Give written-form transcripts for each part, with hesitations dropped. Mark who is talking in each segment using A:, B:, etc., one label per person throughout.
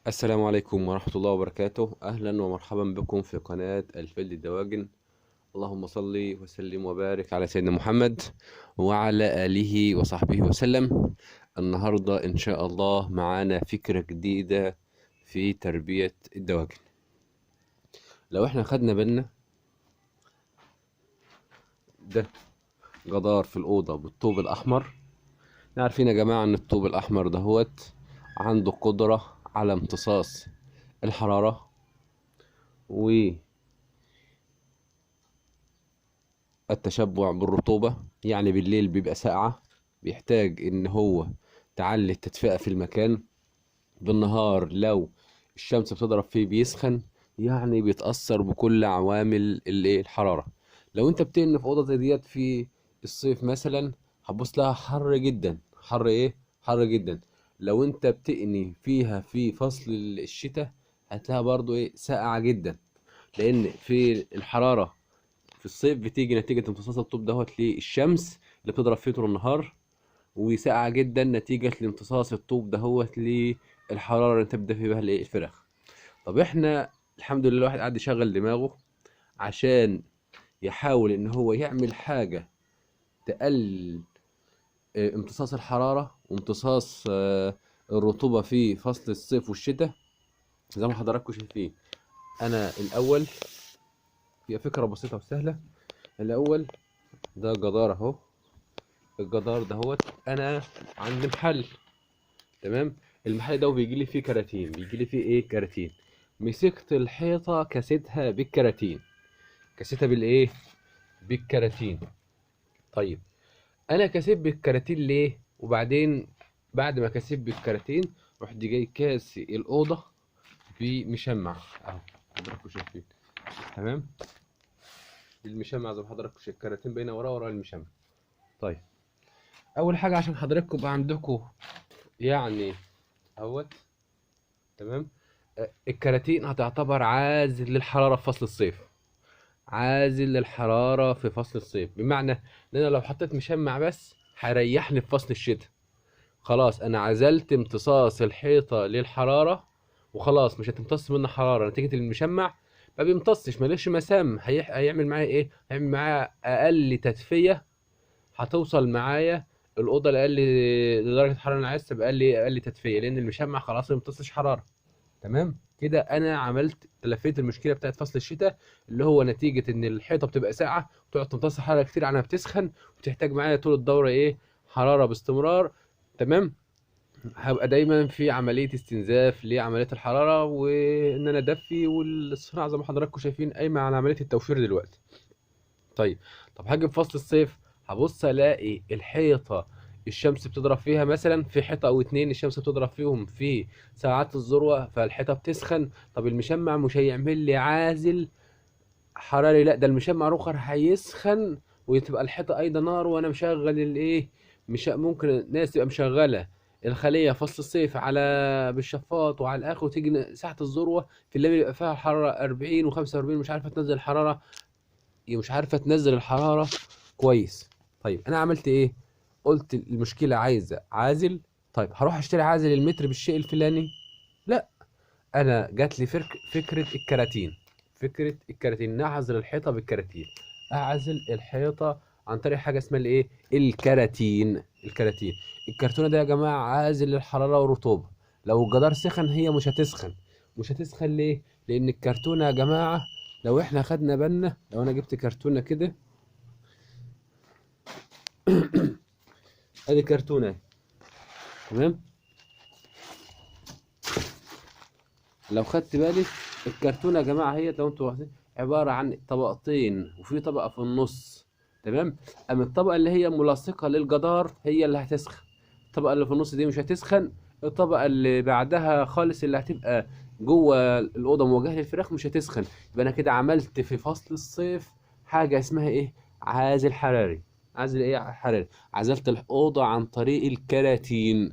A: السلام عليكم ورحمة الله وبركاته. أهلا ومرحبا بكم في قناة الفيلد الدواجن. اللهم صل وسلم وبارك على سيدنا محمد وعلى آله وصحبه وسلم. النهاردة إن شاء الله معانا فكرة جديدة في تربية الدواجن. لو احنا خدنا بالنا، ده جدار في الأوضة بالطوب الأحمر. عارفين يا جماعة إن الطوب الأحمر دهوت عنده قدرة على امتصاص الحرارة والتشبع بالرطوبة. يعني بالليل بيبقى ساقعة، بيحتاج إن هو تعلي التدفئة في المكان. بالنهار لو الشمس بتضرب فيه بيسخن، يعني بيتأثر بكل عوامل الحرارة. لو انت بتقن في أوضة زي ديت في الصيف مثلا، هتبص لها حر جدا. حر جدا. لو انت بتقني فيها في فصل الشتاء، هتلاقيها برضو ساقعة جدا. لأن في الحرارة في الصيف بتيجي نتيجة امتصاص الطوب دهوت للشمس اللي بتضرب فيه طول النهار، وساقعة جدا نتيجة لامتصاص الطوب دهوت للحرارة اللي تبدأ فيها بها الفراخ. طب احنا الحمد لله الواحد قاعد يشغل دماغه عشان يحاول ان هو يعمل حاجة تقلل امتصاص الحرارة وامتصاص الرطوبة في فصل الصيف والشتاء. زي ما حضراتكم شايفين، انا الاول هي فكرة بسيطة وسهلة. الاول ده جدار اهو. الجدار دهوت انا عندي محل، تمام. المحل ده بيجي لي فيه كراتين، بيجي لي فيه كراتين. مسكت الحيطه كسيتها بالكراتين، كسيتها بالكراتين. طيب، انا كسيت بالكراتين ليه؟ وبعدين بعد ما كسيت بالكراتين، رحت جاي كاسي الاوضه بمشمع اهو، حضراتكم شايفين، تمام. المشمع زي ما حضراتكم شايفين، الكراتين باينه ورا المشمع. طيب، اول حاجه عشان حضراتكم يبقى عندكم يعني اهوت، تمام. الكراتين هتعتبر عازل للحرارة في فصل الصيف، عازل للحرارة في فصل الصيف. بمعنى ان انا لو حطيت مشمع بس هيريحني في فصل الشتاء. خلاص انا عزلت امتصاص الحيطة للحرارة، وخلاص مش هتمتص منها حرارة نتيجة المشمع. ما بيمتصش، ماليش مسام. هيعمل معايا هيعمل معايا اقل تدفية. هتوصل معايا الأوضة لأقل لدرجة حرارة أنا عايزها بأقل تدفية، لأن المشمع خلاص ما بيمتصش حرارة. تمام كده انا عملت تلفيت المشكله بتاعت فصل الشتاء، اللي هو نتيجه ان الحيطه بتبقى ساقعه وتقعد تمتص حراره كتير عنها بتسخن، وتحتاج معايا طول الدوره حراره باستمرار. تمام. هبقى دايما في عمليه استنزاف لعمليه الحراره، وان انا ادفي، والصناعه زي ما حضراتكم شايفين قايمه على عمليه التوفير دلوقتي. طيب، طب هاجي في فصل الصيف، هبص الاقي الحيطه الشمس بتضرب فيها مثلا، في حيطه او اتنين الشمس بتضرب فيهم في ساعات الذروه، فالحيطه بتسخن. طب المشمع مش هيعمل لي عازل حراري، لا ده المشمع رخر هيسخن، وتبقى الحيطه ايضا نار، وانا مشغل مش ممكن الناس تبقى مشغله الخليه فصل الصيف على بالشفاط وعلى الاخر، وتيجي ساعه الذروه في الليل يبقى فيها الحراره 40 و45، مش عارفه تنزل الحراره، مش عارفه تنزل الحراره كويس. طيب انا عملت ايه؟ قلت المشكله عايزه عازل. طيب هروح اشتري عازل المتر بالشيء الفلاني؟ لا، انا جات لي فكره الكراتين. فكره الكراتين، نعزل الحيطه بالكراتين. اعزل الحيطه عن طريق حاجه اسمها الكراتين. الكرتونه ده يا جماعه عازل للحراره والرطوبه. لو الجدار سخن هي مش هتسخن ليه؟ لان الكرتونه يا جماعه، لو احنا خدنا بالنا، لو انا جبت كرتونه كده، ادي كرتونه، تمام. لو خدت بالك، الكرتونه يا جماعه هي لو انتوا واخدين عباره عن طبقتين وفي طبقه في النص، تمام. اما الطبقه اللي هي ملاصقه للجدار هي اللي هتسخن، الطبقه اللي في النص دي مش هتسخن. الطبقه اللي بعدها خالص اللي هتبقى جوه الاوضه مواجهه للفراخ مش هتسخن. يبقى انا كده عملت في فصل الصيف حاجه اسمها عازل حراري. عازل حراري. عزلت الاوضه عن طريق الكراتين،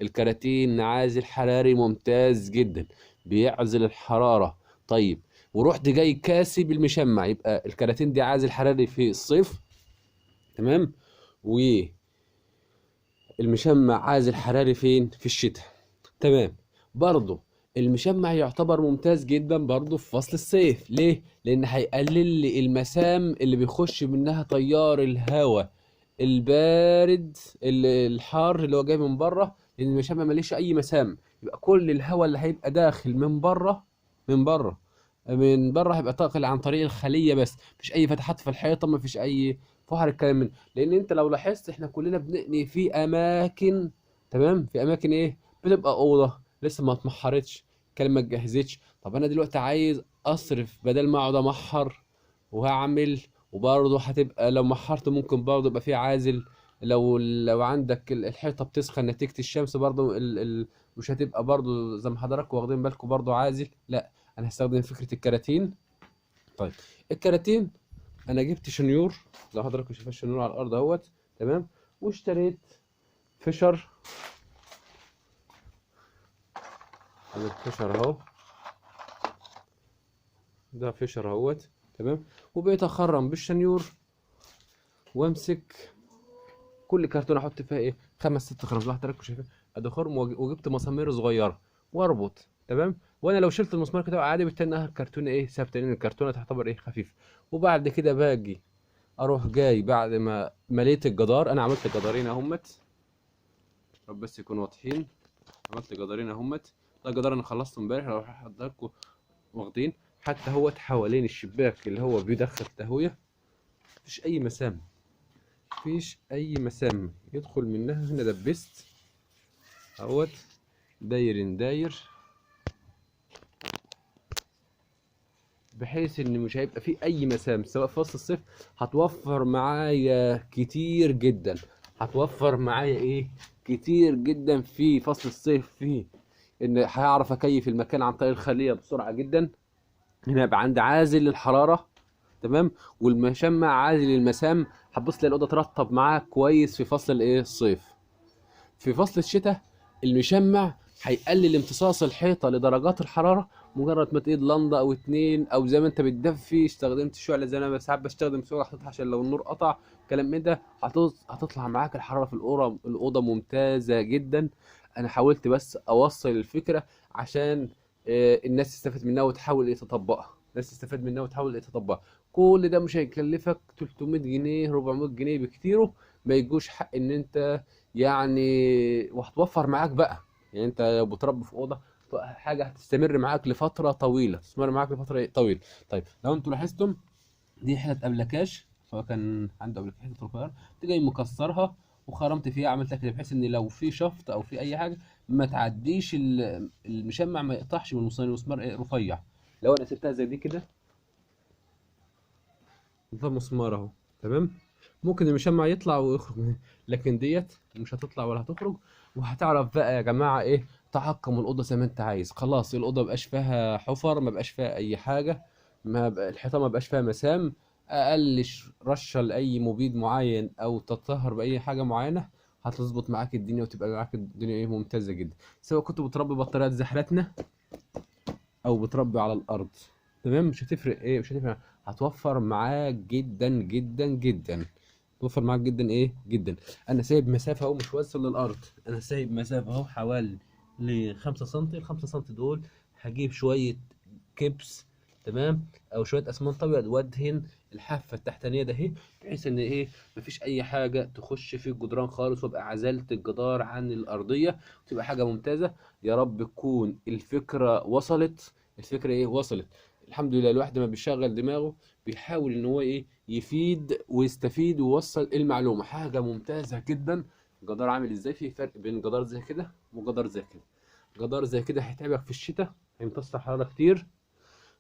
A: الكراتين عازل حراري ممتاز جدا، بيعزل الحرارة. طيب، ورحت جاي كاسي بالمشمع، يبقى الكراتين دي عازل حراري في الصيف، تمام. والمشمع عازل حراري فين؟ في الشتاء، تمام. برضه المشمع يعتبر ممتاز جدا برضه في فصل الصيف. ليه؟ لان هيقلل لي المسام اللي بيخش منها تيار الهواء البارد الحار اللي هو جاي من بره، لان المشمع ماليش اي مسام. يبقى كل الهواء اللي هيبقى داخل من بره هيبقى داخل عن طريق الخليه بس، مفيش اي فتحات في الحيطه، مفيش اي فحر الكلام من. لان انت لو لاحظت احنا كلنا بنقني في اماكن، تمام، في اماكن ايه بتبقى اوضه لسه ما اتمحرتش، كلمه ما اتجهزتش. طب انا دلوقتي عايز اصرف بدل ما اقعد امحر وهعمل، وبرضه هتبقى لو محرت ممكن برضه يبقى في عازل. لو عندك الحيطه بتسخن نتيجه الشمس برضه مش هتبقى برضه زي ما حضراتكم واخدين بالكم برضه عازل. لا، انا هستخدم فكره الكراتين. طيب الكراتين، انا جبت شنيور زي ما حضراتكم شايفين الشنيور على الارض اهوت، تمام، واشتريت فيشر. ادي الفيشر اهو، ده فيشر اهوت، تمام. وبقيت اخرم بالشنيور وامسك كل كرتونه احط فيها ايه 5 6 خرم زي ما حضراتكم شايفين. ادي خرم وجبت مسامير صغيره واربط، تمام. وانا لو شلت المسمار كده عادي بالتالي انها الكرتونه ايه ثابته، لان الكرتونه تعتبر ايه خفيفه. وبعد كده باجي اروح جاي بعد ما مليت الجدار. انا عملت جدارين اهمت، رب بس يكونوا واضحين. عملت جدارين اهمت. ده الجدار انا خلصته امبارح، لو حضراتكم واخدين حتى هوت حوالين الشباك اللي هو بيدخل تهويه مفيش اي مسام، مفيش اي مسام يدخل منها. هنا دبست اهوت داير بحيث ان مش هيبقى فيه اي مسام سواء في فصل الصيف. هتوفر معايا كتير جدا، هتوفر معايا ايه كتير جدا في فصل الصيف، فيه ان هعرف اكيف المكان عن طريق الخليه بسرعه جدا. هنا يبقى عندي عازل للحراره، تمام، والمشمع عازل للمسام. هتبص تلاقي الاوضه ترطب معاك كويس في فصل الايه الصيف. في فصل الشتاء المشمع هيقلل امتصاص الحيطه لدرجات الحراره. مجرد ما تقيد لنده او اتنين، او زي ما انت بتدفي استخدمت شعله زي انا ساعات بستخدم شعله حطيتها عشان لو النور قطع كلام من ده، هتطلع معاك الحراره في الاوضه ممتازه جدا. انا حاولت بس اوصل الفكره عشان الناس تستفاد منها وتحاول ايه تطبقها، الناس تستفاد منها وتحاول ايه تطبقها. كل ده مش هيكلفك 300 جنيه 400 جنيه بكتيره، ما يجوش حق ان انت يعني، وهتوفر معاك بقى. يعني انت لو بتربي في اوضه حاجه هتستمر معاك لفتره طويله، تستمر معاك لفتره طويله. طيب لو انتوا لاحظتم دي حته ابلكاش، سواء كان عنده ابلكاش حته رفيع، انت جاي مكسرها وخرمت فيها، عملتها كده بحيث ان لو في شفط او في اي حاجه ما تعديش المشمع، ما يقطعش من المسمار ايه رفيع. لو انا سبتها زي دي كده، ده مسمار اهو، تمام، ممكن المشمع يطلع ويخرج لكن ديت مش هتطلع ولا هتخرج. وهتعرف بقى يا جماعه ايه تعقم الاوضه زي ما انت عايز. خلاص الاوضه مبقاش فيها حفر، مبقاش فيها اي حاجه، ما بقى الحيطه مبقاش فيها مسام. اقل رشه لاي مبيد معين او تطهر باي حاجه معينه هتظبط معاك الدنيا، وتبقى معاك الدنيا ايه ممتازه جدا. سواء كنت بتربي بطاريات زحلتنا او بتربي على الارض، تمام، مش هتفرق. هتوفر معاك جدا جدا جدا، توفر معاك جدا ايه جدا. انا سايب مسافه اهو مش واصل للارض، انا سايب مسافه اهو حوالي ل 5 سم. ال 5 سم دول هجيب شويه كبس، تمام، او شويه اسمنت ابيض وادهن الحافه التحتانيه ده اهي، بحيث ان ايه مفيش اي حاجه تخش في الجدران خالص، وابقى عزلت الجدار عن الارضيه، وتبقى حاجه ممتازه. يا رب تكون الفكره وصلت. الفكره ايه وصلت. الحمد لله الواحد ما بيشغل دماغه بيحاول ان هو ايه يفيد ويستفيد ويوصل المعلومه. حاجه ممتازه جدا. الجدار عامل ازاي؟ في فرق بين جدار زي كده وجدار زي كده. جدار زي كده هيتعبك في الشتاء، هيمتص حراره كتير،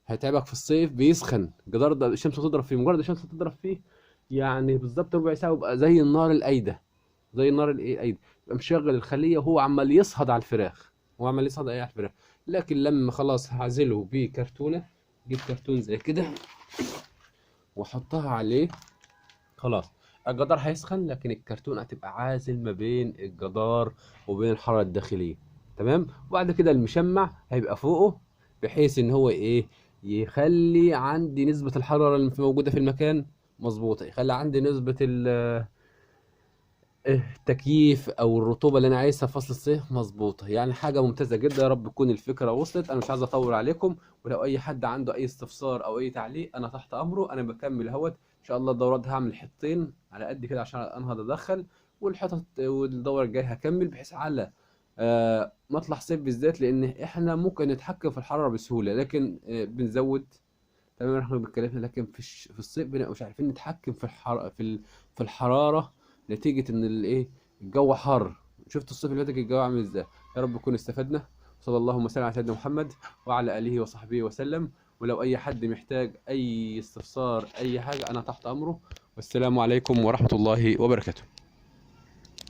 A: هيتعبك في الصيف بيسخن. الجدار ده الشمس تضرب فيه، مجرد الشمس تضرب فيه يعني بالظبط ربع ساعه ويبقى زي النار الايده، زي النار الايه الايده. يبقى مشغل الخليه وهو عمال يصهد على الفراخ، هو عمال يصهد ايه على الفراخ. لكن لما خلاص هعزله بكرتونه، جيب كرتون زي كده واحطها عليه، خلاص الجدار هيسخن لكن الكرتون هتبقى عازل ما بين الجدار وبين الحراره الداخليه، تمام. وبعد كده المشمع هيبقى فوقه بحيث ان هو ايه يخلي عندي نسبه الحراره اللي موجوده في المكان مظبوطه، يخلي عندي نسبه التكييف او الرطوبه اللي انا عايزها في فصل الصيف مظبوطه، يعني حاجه ممتازه جدا. يا رب تكون الفكره وصلت. انا مش عايز اطول عليكم، ولو اي حد عنده اي استفسار او اي تعليق انا تحت امره. انا بكمل اهوت ان شاء الله. الدورات هعمل حطين على قد كده عشان انهض ادخل، والحطط والدوره الجايه هكمل بحيث على مطلع صيف بالذات، لان احنا ممكن نتحكم في الحراره بسهوله، لكن بنزود. تمام احنا بنتكلم، لكن في الصيف بنبقى مش عارفين نتحكم في الحراره، نتيجه ان الايه الجو حر. شفت الصيف اللي فات الجو عامل ازاي. يا رب نكون استفدنا. صلى الله وسلم على سيدنا محمد وعلى اله وصحبه وسلم. ولو اي حد محتاج اي استفسار اي حاجه انا تحت امره. والسلام عليكم ورحمه الله وبركاته.